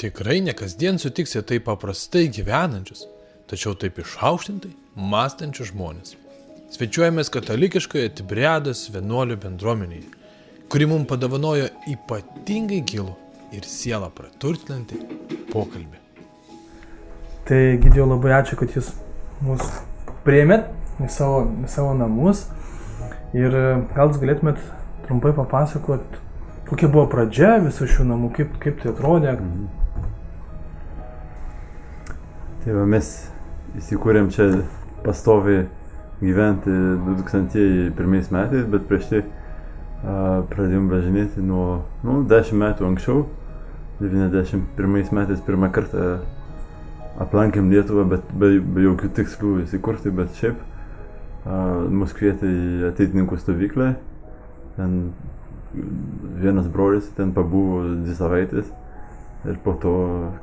Tikrai ne kasdien sutiksi taip paprastai gyvenančius, tačiau taip išaukštintai mąstančius žmonės. Svečiuojamės katalikiškoje Tibriados vienuolių bendruomenėje, kuri mums padovanojo ypatingai gilų ir sielą praturtinantį pokalbį. Tai Gidijau, labai ačiū, kad jūs mus priėmėt į savo namus. Ir gal jūs galėtumėt trumpai papasakot, kokia buvo pradžia visų šių namų, kaip tai atrodė. Tai va, mes įsikūrėm čia pastoviai gyventi 2001 metais, bet prieš tai pradėjom važinėti nuo 10 metų anksčiau. 91 metais pirmą kartą aplankėm Lietuvą, bet be jokių tikslų įsikurti, bet šiaip mus kvietė į ateitininkų stovyklą. Ten vienas brolis ten pabuvo 2 savaitės ir po to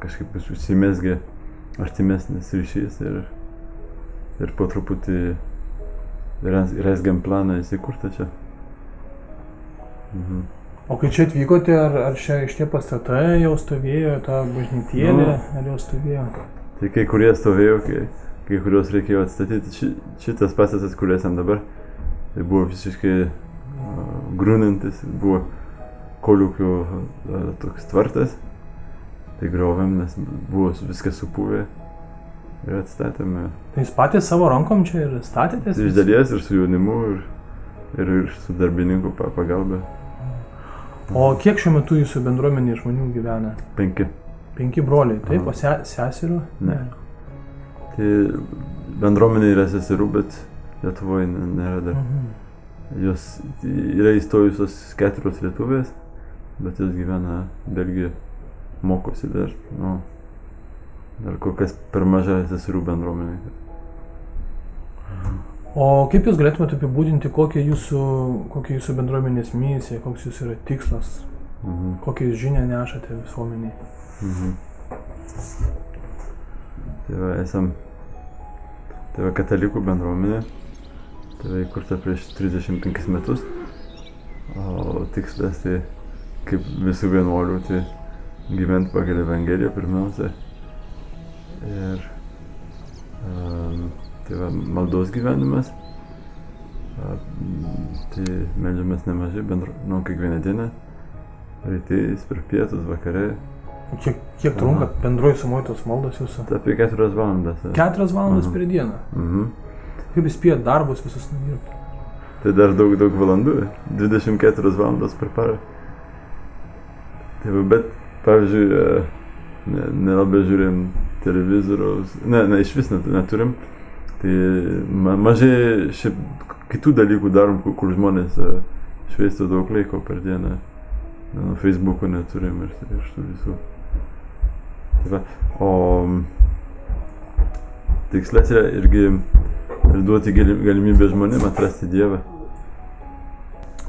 kažkaip užsimezgė artimesnis ryšys ir po truputį rezgėm planą įsikurti čia. O kai čia atvykote, ar čia šitie pastatai jau stovėjo, ta bažnytėlė, ar jau stovėjo? Tai kai kurie stovėjo, kai kurios reikėjo atstatyti. Šitas pastatas, kur esam dabar, tai buvo visiškai grūnantis, buvo kolūkio toks tvartas. Tai griovėm, nes buvo viskas supuvę ir atstatėme. Tai jūs patys savo rankom čia ir statėtės? Iš dalies ir su jaunimu, ir su darbininkų pagalba. O kiek šiuo metu jūsų bendruomenė žmonių gyvena? 5. 5 broliai, taip, o seserių? Ne. Tai bendruomenė yra seserų, bet Lietuvoje nėra dar. Jos yra įstojusios 4 lietuvės, bet jos gyvena Belgijoje. Mokosi dar kol kas per maža seserų bendruomenė. O kaip jūs galėtumėte apibūdinti, kokia jūsų bendruomenės misija, koks jūsų yra tikslas, kokią jūs žinią nešate visuomeniai? Tai va katalikų bendruomenė, tai va įkurta prieš 35 metus, o tikslas tai kaip visų vienuolių, tai gyventi pagal Evangeliją pirmiausia. Ir tai va maldos gyvenimas. Tai meldžiamės nemažai, kiekvieną dieną, rytais, per pietus, vakare. Kiek trunka bendroji sumoji tos maldos jūsų? Tai apie 4 valandas. 4 valandas per dieną? Kaip jūs spėjat darbus visus nudirbti? Tai dar daug valandų, 24 valandas per parą. Tai va, bet pavyzdžiui, nelabai žiūrėjom televizoriaus, iš vis neturim. Tai mažai šiaip kitų dalykų darom, kur žmonės švaisto daug laiko per dieną. Facebook'o neturim ir šitų visų. Tai va, o tikslas yra irgi duoti galimybę žmonėm atrasti Dievą.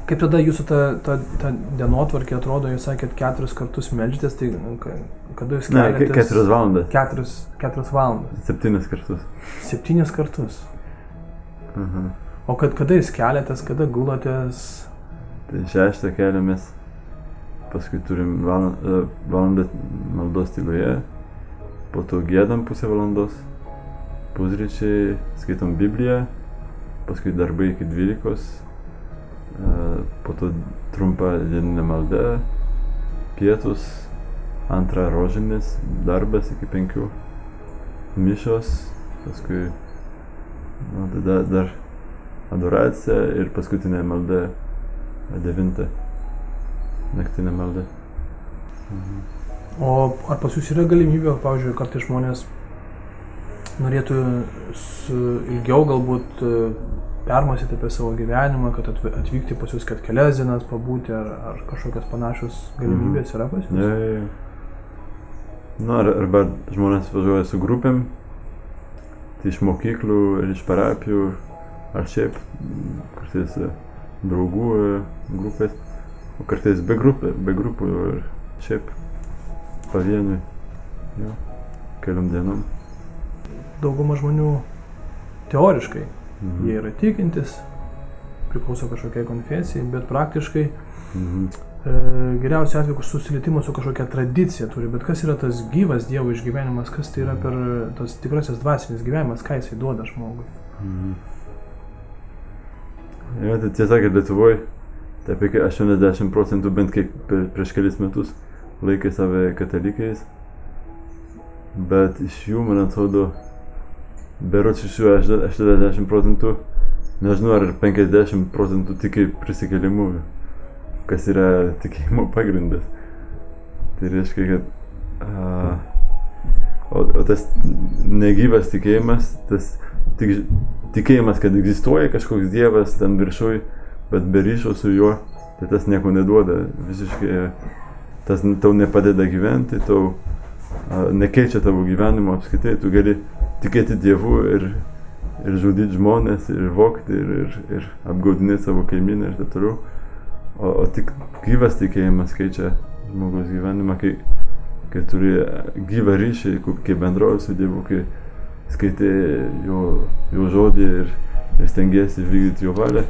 Kaip tada jūsų ta dienotvarkė atrodo, jūs sakėt 4 kartus meldžiatės, tai kada jūs keliatės? 4 valandas. 4 valandas. 7 kartus. 7 kartus. O kada jūs keliatės, kada gulatės? Tai 6 keliamės, paskui turim valandą maldos tyloje, po to giedam pusę valandos, pusryčiai, skaitom Bibliją, paskui darbai iki 12. Po to trumpa dieninė malda, pietus, 2 rožinis, darbas iki 5, mišios, paskui dar adoracija ir paskutinė malda 9, naktinė malda. O ar pas jūs yra galimybė, pavyzdžiui, kartais žmonės norėtų ilgiau galbūt permąstyti apie savo gyvenimą, kad atvykti pas jūs, kad kelias dienas pabūti, ar kažkokios panašios galimybės yra pas jūs? Arba žmonės važiuoja su grupėm, tai iš mokyklų ir iš parapijų, ar šiaip kartais draugų grupės, o kartais be grupų ir šiaip pavieniui, jo, keliom dienom. Dauguma žmonių teoriškai jie yra tikintis, priklauso kažkokiai konfesijai, bet praktiškai geriausiu atveju susilietimas su kažkokia tradicija turi. Bet kas yra tas gyvas Dievo išgyvenimas, kas tai yra per tas tikrasis dvasinis gyvenimas, ką jisai duoda žmogui? Jo, tai tiesa, kad Lietuvoje tai apie 80% bent kiek prieš kelis metus laikė save katalikais, bet iš jų, man atrodo, berods iš jų 80%, nežinau, ar 50% tiki prisikėlimu, kas yra tikėjimo pagrindas. Tai reiškia, kad o tas negyvas tikėjimas, tas tikėjimas, kad egzistuoja kažkoks Dievas ten viršui, bet be ryšio su juo, tai tas nieko neduoda. Visiškai tas tau nepadeda gyventi, tau nekeičia tavo gyvenimo apskaitai. Tu gali tikėti Dievu ir žudyti žmonės, ir vogti, ir apgaudinėti savo kaimyną ir taip toliau. O tik gyvas tikėjimas keičia žmogaus gyvenimą, kai turi gyvą ryšį, kai bendrauji su Dievu, kai skaitai jo žodį ir stengiesi vykdyti jo valią,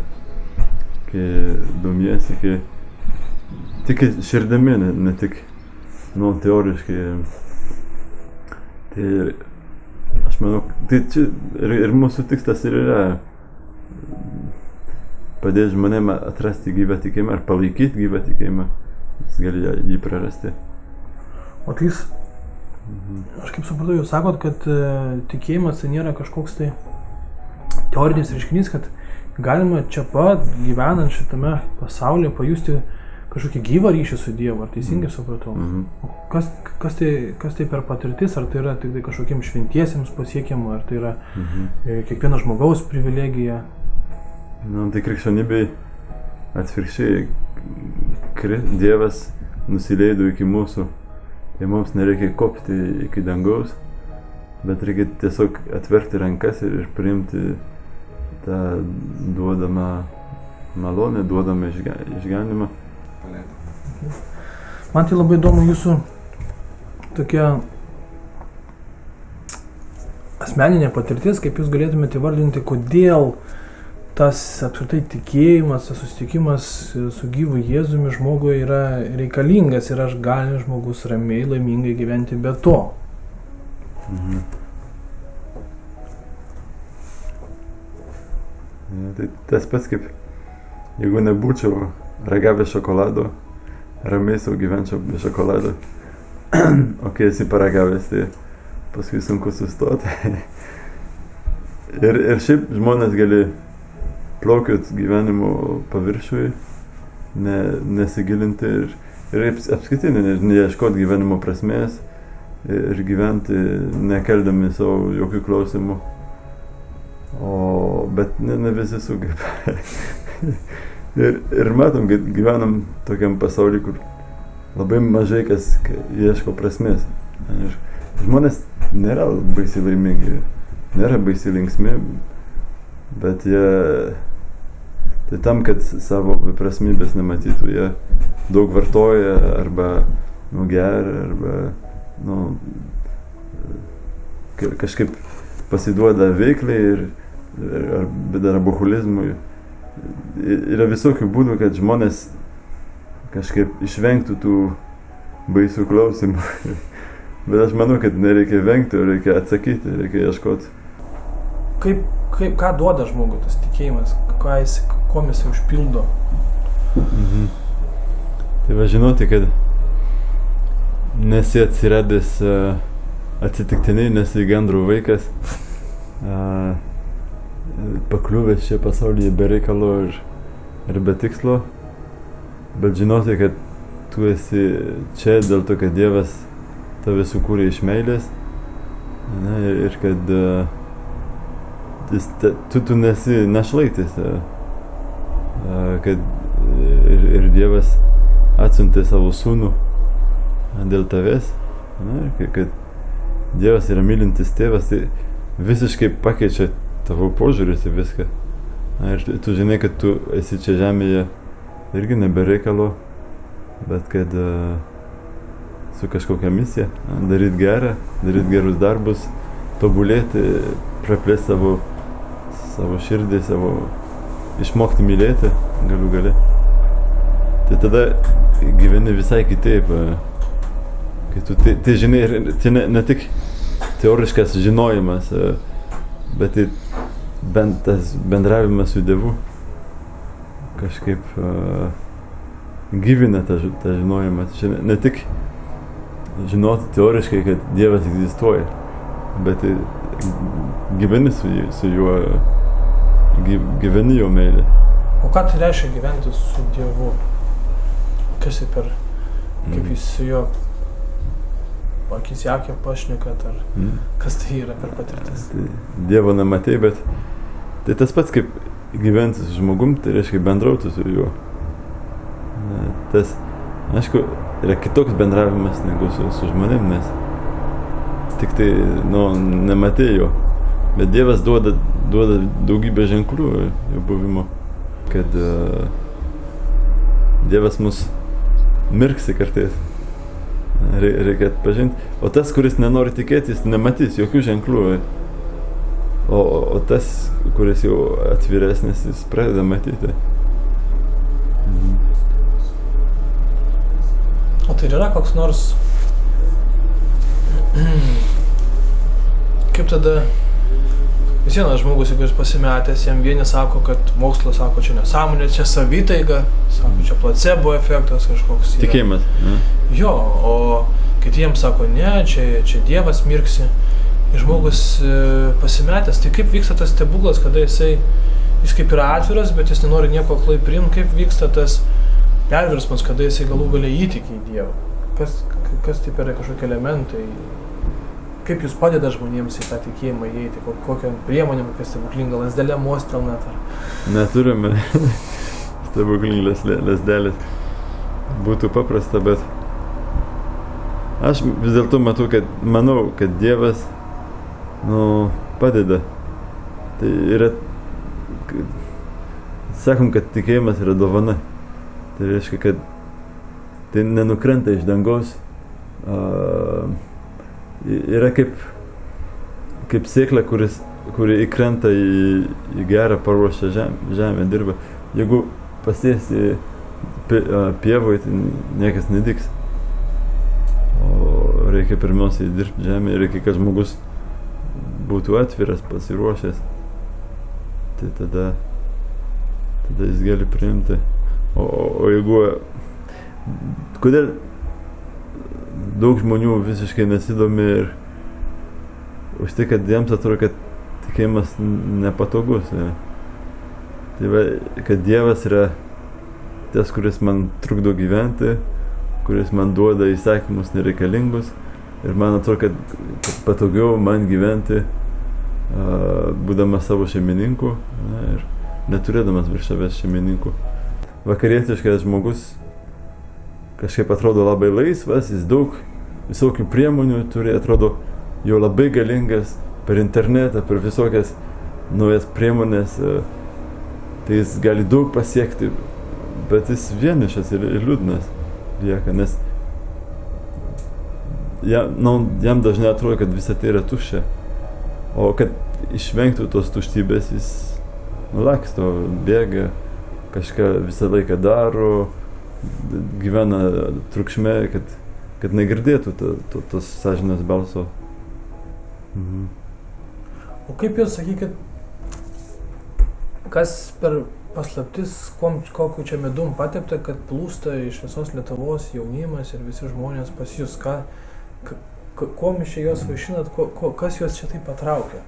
kai domiesi, kai tik širdimi, ne tik teoriškai. Tai aš manau, tai čia ir mūsų tikslas ir yra padėti žmonėm atrasti gyvą tikėjimą ar palaikyti gyvą tikėjimą, jis gali jį prarasti. O tai jūs, aš kaip supratau, jūs sakot, kad tikėjimas tai nėra kažkoks tai teorinis reiškinys, kad galima čia pat gyvenant šitame pasaulyje pajusti kažkokį gyvą ryšį su Dievu, ar teisingai supratau? O kas tai per patirtis, ar tai yra tik tai kažkokiem šventiesiems pasiekimu, ar tai yra kiekvieno žmogaus privilegija? Tai krikščionybėj atvirkščiai Dievas nusileido iki mūsų ir mums nereikia kopti iki dangaus, bet reikia tiesiog atverti rankas ir priimti tą duodamą malonę, duodamą išganimą. Man tai labai įdomu jūsų tokia asmeninė patirtis, kaip jūs galėtumėte įvardinti, kodėl tas apskritai tikėjimas, tas susitikimas su gyvu Jėzumi žmogui yra reikalingas ir aš gali žmogus ramiai, laimingai gyventi be to. Tai tas pats kaip, jeigu nebūčiau ragavęs šokolado, ramiai sau gyvenčiau be šokolado, o kai esi paragavęs, tai paskui sunku sustoti. Ir šiaip žmonės gali plaukiot gyvenimo paviršiui, nesigilinti ir apskritai neieškoti gyvenimo prasmės ir gyventi nekeldami savo jokių klausimų. Bet ne visi sugeba. ir matom, kad gyvenam tokiam pasauly, kur labai mažai kas ieško prasmės. Ir žmonės nėra baisiai laimingi, nėra baisiai linksmi, bet jie tai tam, kad savo prasmybės nematytų, jie daug vartoja arba geria, arba kažkaip pasiduoda veiklai bet dar alkoholizmui. Yra visokių būdų, kad žmonės kažkaip išvengtų tų baisių klausimų. Bet aš manau, kad nereikia vengti, reikia atsakyti, reikia ieškoti. Ką duoda žmogui tas tikėjimas, kuom jis užpildo? Tai va žinoti, kad nesi atsiradęs atsitiktinai, nesi gandrų vaikas, pakliuvęs čia pasaulyje be reikalo ir be tikslo, bet žinoti, kad tu esi čia dėl to, kad Dievas tave sukūrė iš meilės, ir kad tu nesi našlaitis, kad ir Dievas atsiuntė savo sūnų dėl tavęs, kad Dievas yra mylintis tėvas, tai visiškai pakeičia tavo požiūris į viską. Ir tu žinai, kad tu esi čia žemėje irgi nebereikalo, bet kad su kažkokia misija, daryti gerą, daryti gerus darbus, tobulėti, praplėsti savo širdį, išmokti mylėti galiu gali. Tai tada gyveni visai kitaip, kai tu tai žinai, tai ne tik teoriškas žinojimas, bet tai bent tas bendravimas su Dievu kažkaip gyvina tą žinojimą. Čia ne tik žinoti teoriškai, kad Dievas egzistuoja, bet gyveni su juo, gyveni jo meilė. O ką tai reiškia gyventi su Dievu? Kas tai per, kaip jis su juo akis į akį pašnekat, ar kas tai yra per patirtis? Tai Dievo nematei, bet tai tas pats kaip gyventi su žmogum, tai reiškia bendrauti su juo. Tas, aišku, yra kitoks bendravimas negu su žmonėm, nes tik tai, nematei jo. Bet Dievas duoda daugybę ženklų jo buvimo, kad Dievas mus mirksi kartais. Reikia atpažinti. O tas, kuris nenori tikėti, jis nematys jokių ženklų. O tas, kuris jau atviresnis, jis pradeda matyti. O tai yra koks nors... Kaip tada... Vis vienas žmogus, jeigu jis pasimetęs, jam vieni sako, kad mokslas sako, čia nesąmonė, čia savitaiga, sako, čia placebo efektas kažkoks. Tikėjimas. Jo, o kiti jiems sako, ne, čia Dievas mirksi. Ir žmogus pasimetęs, tai kaip vyksta tas stebuklas, kada jis kaip yra atviras, bet jis nenori nieko aklai priimti, kaip vyksta tas perversmas, kada jisai galų galiai įtiki į Dievą. Kas tai yra kažkokie elementai? Kaip jūs padeda žmonėms į tą tikėjimą įeiti? Kokią priemonę, kokią stebuklingą lasdelę mostelnat? Neturime stebuklingas lasdelės. Būtų paprasta, bet aš vis dėlto manau, kad Dievas padeda. Tai yra, sakom, kad tikėjimas yra dovana. Tai reiškia, kad tai nenukrenta iš dangaus. Yra kaip sėkla, kuri įkrenta į gerą paruoštą žemę, dirba. Jeigu pasėsi pievoj, tai niekas nediks. O reikia pirmiausiai dirbti žemę, reikia, kad žmogus būtų atviras, pasiruošęs. Tai tada jis gali priimti. O jeigu... Kodėl daug žmonių visiškai nesidomi ir už tai, kad jiems atrodo, kad tikėjimas nepatogus. Tai va, kad Dievas yra tas, kuris man trukdo gyventi, kuris man duoda įsakymus nereikalingus ir man atrodo, kad patogiau man gyventi, būdamas savo šeimininku ir neturėdamas virš savęs šeimininkų. Vakarietiškas žmogus kažkaip atrodo labai laisvas, jis daug visokių priemonių turi, atrodo jau labai galingas per internetą, per visokias naujas priemonės, tai jis gali daug pasiekti, bet jis vienišas ir liūdnas lieka, nes jam dažnai atrodo, kad visa tai yra tuščia, o kad išvengtų tos tuštybės, jis laksto, bėga, kažką visą laiką daro, gyvena triukšme, kad negirdėtų tos sąžinės balso. O kaip jūs sakykit, kas per paslaptis, kokiu čia medum patepta, kad plūsta iš visos Lietuvos jaunimas ir visi žmonės pas jūs? Kuom iš čia juos vaišinat, kas juos čia taip patraukia?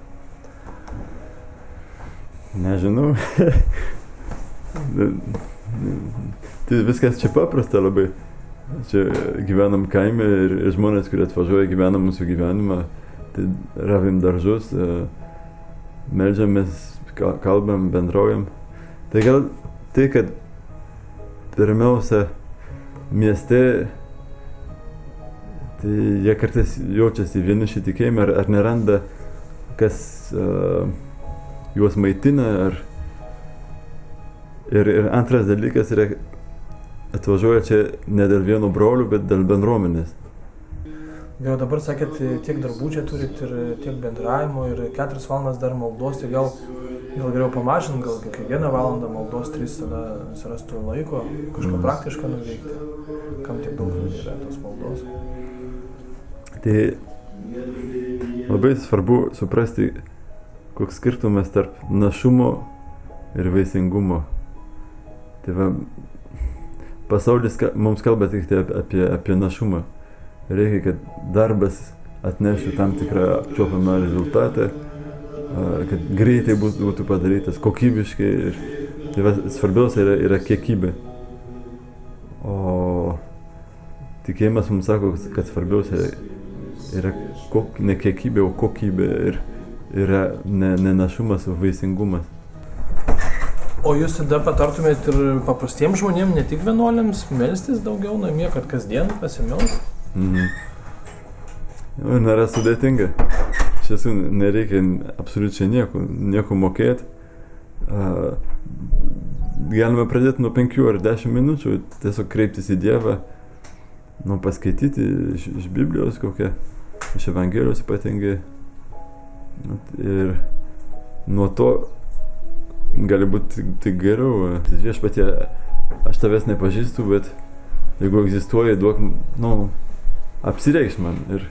Nežinau. Tai viskas čia paprasta labai. Čia gyvenam kaime ir žmonės, kurie atvažiuoja, gyvena mūsų gyvenimą, tai ravim daržus, meldžiamės, kalbam, bendraujam. Tai gal tai, kad pirmiausia mieste, tai jie kartais jaučiasi vieniši tikėjime ar neranda, kas juos maitina, Ir antras dalykas yra, atvažiuoja čia ne dėl vieno brolių, bet dėl bendruomenės. Jau dabar sakėt, tiek darbų čia turit ir tiek bendravimo ir 4 valandas dar maldos, tai gal geriau pamažint, gal kai 1 valandą maldos 3 tada surastų laiko, kažką praktišką nuveikti, kam tiek daug yra tos maldos. Tai labai svarbu suprasti, koks skirtumas tarp našumo ir vaisingumo. Tai va, pasaulis mums kalba tik apie našumą. Reikia, kad darbas atneštų tam tikrą apčiuopiamą rezultatą, kad greitai būtų padarytas, kokybiškai. Ir tai va, svarbiausia yra kiekybė. O tikėjimas mums sako, kad svarbiausia yra ne kiekybė, o kokybė. Ir yra ne našumas, o vaisingumas. O jūs tada patartumėt ir paprastiems žmonėms, ne tik vienuoliams, melstis daugiau namie, kad kasdien pasimelst? Nėra sudėtinga. Iš tiesų nereikia absoliučiai nieko mokėti. Galime pradėti nuo 5 ar 10 minučių, tiesiog kreiptis į Dievą, paskaityti iš Biblijos kokią, iš Evangelijos ypatingai. Ir nuo to gali būti tik geriau. Viešpatie, aš tavęs nepažįstu, bet jeigu egzistuoja, duok, apsireikš man. Ir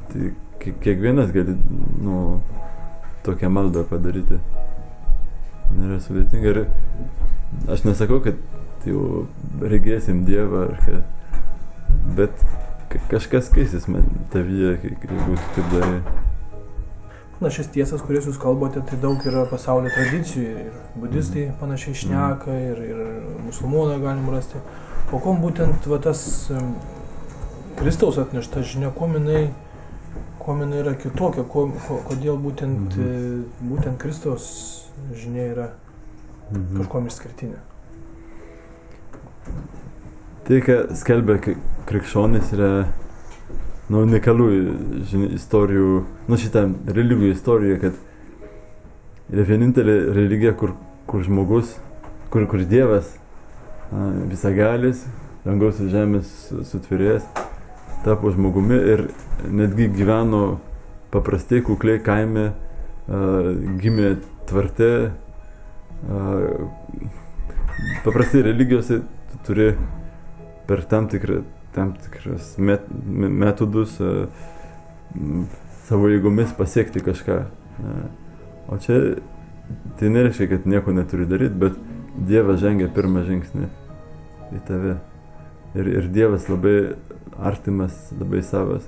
tai kiekvienas gali, tokią maldą padaryti. Nėra sudėtinga. Ir aš nesakau, kad jau regėsim Dievą, bet kažkas keisis man tavyje, jeigu tu taip darai. Šis tiesas, kurias jūs kalbate, tai daug yra pasaulio tradicijų. Ir budistai panašiai šneka, ir musulmonai galim rasti. O kom būtent tas Kristaus atnešta žinia, kuom jinai yra kitokia, kodėl būtent Kristaus žinia yra kažkuom išskirtinė? Tai, ką skelbia krikščionys, yra unikalų istorijų, šitą religijų istoriją, kad yra vienintelė religija, kur žmogus, kur Dievas visagalis, dangaus ir žemės sutvėrėjęs, tapo žmogumi ir netgi gyveno paprastai, kukliai kaime, gimė tvarte. Paprastai religijose tu turi per tam tikras metodus savo jėgomis pasiekti kažką. O čia tai nereiškia, kad nieko neturi daryti, bet Dievas žengia pirmą žingsnį į tave. Ir Dievas labai artimas, labai savas.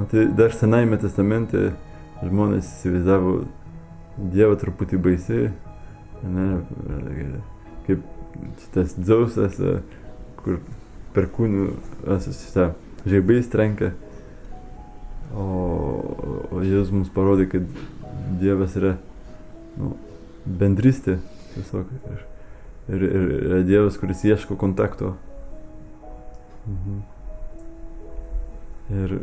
Tai dar Senajame testamente žmonės įsivaizdavo Dievą truputį baisiai, kaip šitas Dzeusas, kur per kūnų žaibais trenkia. O Jėzus mums parodė, kad Dievas yra bendrystė tiesiog. Ir yra Dievas, kuris ieško kontakto. Ir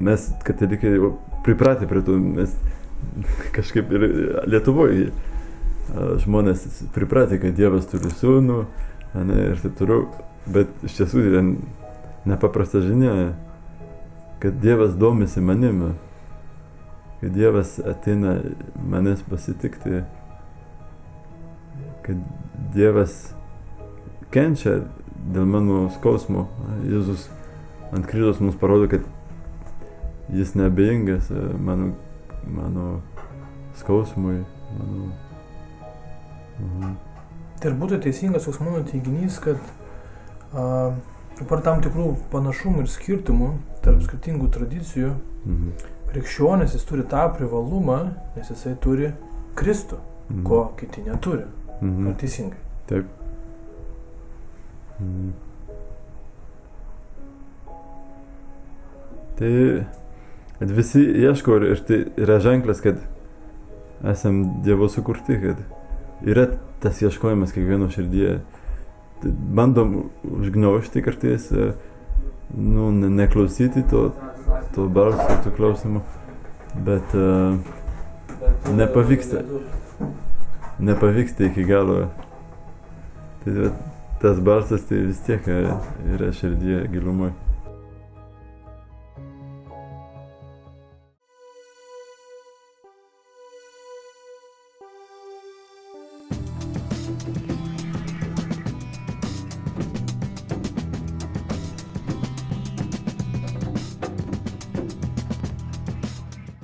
mes, katalikai, pripratę prie to, mes kažkaip ir Lietuvoje žmonės pripratę, kad Dievas turi sūnų ir taip toliau, bet iš tiesų yra nepaprasta žinia, kad Dievas domisi manimi, kad Dievas ateina manęs pasitikti, kad Dievas kenčia dėl mano skausmo. Jėzus ant kryžiaus mums parodo, kad jis neabejingas mano skausmui. Tai ir būtų teisingas toks mano teiginys, kad par tam tikrų panašumų ir skirtumų tarp skirtingų tradicijų, krikščionis jis turi tą privalumą, nes jisai turi Kristų, ko kiti neturi. Ar teisingai? Taip. Tai visi ieško ir tai yra ženklas, kad esam Dievo sukurti, kad yra tas ieškojimas kiekvieno širdyje. Bandom užgniaužti kartais, neklausyti to balso, to klausimo, bet nepavyksta. nepavyksta iki galo. Tai tas balsas tai vis tiek yra širdyje gilumoje.